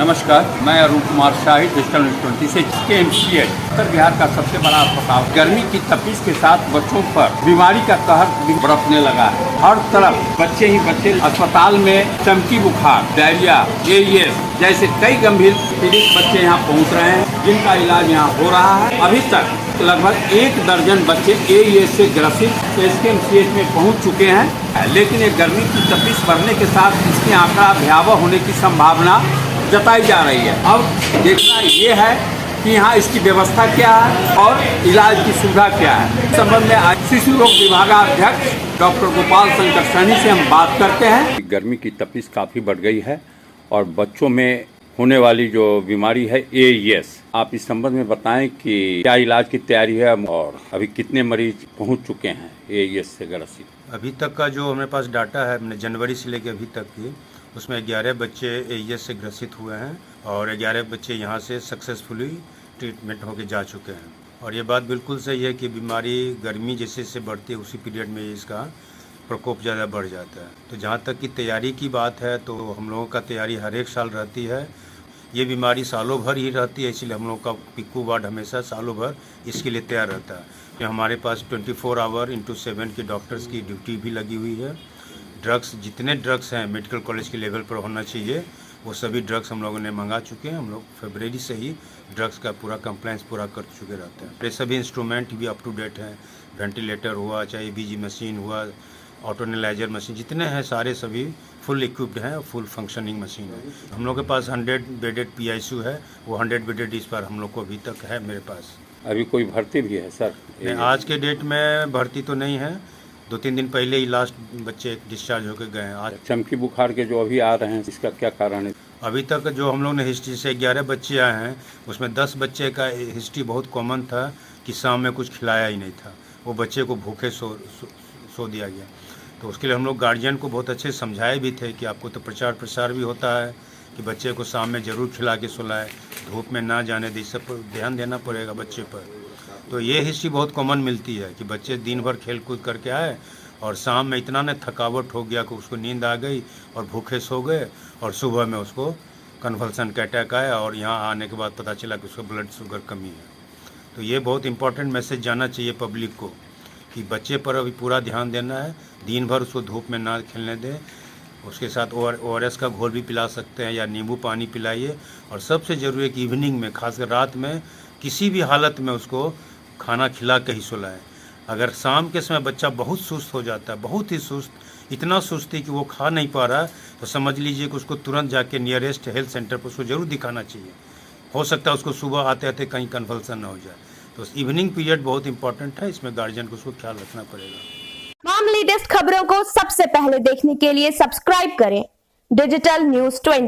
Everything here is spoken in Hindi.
नमस्कार, मैं अरुण कुमार शाही डिजिटल न्यूज़ 20 से KMCH उत्तर बिहार का सबसे बड़ा अस्पताल गर्मी की तपिश के साथ बच्चों पर बीमारी का कहर बरसने लगा है। हर तरफ बच्चे ही बच्चे अस्पताल में चमकी बुखार, डायरिया, AES जैसे कई गंभीर पीड़ित बच्चे यहाँ पहुँच रहे हैं, जिनका इलाज यहाँ हो रहा है। अभी तक लगभग 1 दर्जन बच्चे AES से ग्रसित KMCH में पहुँच चुके हैं, लेकिन ये गर्मी की तपिश बढ़ने के साथ इसकी आंकड़ा भयावह होने की संभावना जताई जा रही है। अब देखना ये है कि यहाँ इसकी व्यवस्था क्या है और इलाज की सुविधा क्या है। इस संबंध में आज शिशु रोग विभागाध्यक्ष डॉक्टर गोपाल शंकर सैनी से हम बात करते हैं। गर्मी की तपिश काफ़ी बढ़ गई है और बच्चों में होने वाली जो बीमारी है AES, आप इस संबंध में बताएं कि क्या इलाज की तैयारी है और अभी कितने मरीज पहुँच चुके हैं AES से ग्रसित। अभी तक का जो हमारे पास डाटा है हमने जनवरी से लेकर अभी तक की, उसमें 11 बच्चे AES से ग्रसित हुए हैं और 11 बच्चे यहाँ से सक्सेसफुली ट्रीटमेंट होके जा चुके हैं। और ये बात बिल्कुल सही है कि बीमारी गर्मी जैसे से बढ़ती है उसी पीरियड में इसका प्रकोप ज़्यादा बढ़ जाता है। तो जहाँ तक कि तैयारी की बात है तो हम लोगों का तैयारी हर एक साल रहती है। ये बीमारी सालों भर ही रहती है, इसलिए हम लोग का पिक्कू वार्ड हमेशा सालों भर इसके लिए तैयार रहता है। हमारे पास 24 आवर इंटू 7 की डॉक्टर्स की ड्यूटी भी लगी हुई है। ड्रग्स, जितने ड्रग्स हैं मेडिकल कॉलेज के लेवल पर होना चाहिए, वो सभी ड्रग्स हम लोगों ने मंगा चुके हैं। हम लोग फरवरी से ही ड्रग्स का पूरा कंप्लायंस पूरा कर चुके रहते हैं। ये सभी इंस्ट्रूमेंट भी अप टू डेट हैं। वेंटिलेटर हुआ, चाहे EBG मशीन हुआ, ऑटोनेलाइजर मशीन, जितने हैं सारे सभी फुल इक्विप्ड हैं और फुल फंक्शनिंग मशीन है। हम लोग के पास 100 बेडेड PICU है, वो 100 बेडेड इस बार हम लोग को अभी तक है मेरे पास। अभी कोई भर्ती भी है सर? नहीं, आज के डेट में भर्ती तो नहीं है। 2-3 दिन पहले ही लास्ट बच्चे डिस्चार्ज होकर गए हैं। आज चमकी बुखार के जो अभी आ रहे हैं, इसका क्या कारण है? अभी तक जो हम लोग ने हिस्ट्री से 11 बच्चे आए हैं, उसमें 10 बच्चे का हिस्ट्री बहुत कॉमन था कि शाम में कुछ खिलाया ही नहीं था, वो बच्चे को भूखे सो दिया गया। तो उसके लिए हम लोग गार्जियन को बहुत अच्छे समझाए भी थे कि आपको तो प्रचार प्रसार भी होता है कि बच्चे को शाम में ज़रूर खिला के सुलाए, धूप में ना जाने दे, सब पर ध्यान देना पड़ेगा बच्चे पर। तो ये हिस्ट्री बहुत कॉमन मिलती है कि बच्चे दिन भर खेल कूद करके आए और शाम में इतना न थकावट हो गया कि उसको नींद आ गई और भूखे सो गए और सुबह में उसको कन्वल्सन का अटैक आया और यहाँ आने के बाद पता चला कि उसको ब्लड शुगर कमी है। तो ये बहुत इंपॉर्टेंट मैसेज जाना चाहिए पब्लिक को कि बच्चे पर अभी पूरा ध्यान देना है, दिन भर उसको धूप में ना खेलने दें। उसके साथ ORS का घोल भी पिला सकते हैं या नींबू पानी पिलाइए। और सबसे ज़रूरी है कि इवनिंग में, खासकर रात में, किसी भी हालत में उसको खाना खिला के ही सुलाएं। अगर शाम के समय बच्चा बहुत सुस्त हो जाता है, बहुत ही सुस्त, इतना सुस्ती कि वो खा नहीं पा रहा, तो समझ लीजिए कि उसको तुरंत जाके नियरेस्ट हेल्थ सेंटर पर उसको ज़रूर दिखाना चाहिए। हो सकता है उसको सुबह आते आते कहीं कन्वल्सन ना हो जाए। तो इवनिंग पीरियड बहुत इंपॉर्टेंट है, इसमें गार्जियन को उसको ख्याल रखना पड़ेगा। तमाम लेटेस्ट खबरों को सबसे पहले देखने के लिए सब्सक्राइब करें डिजिटल न्यूज़ 20।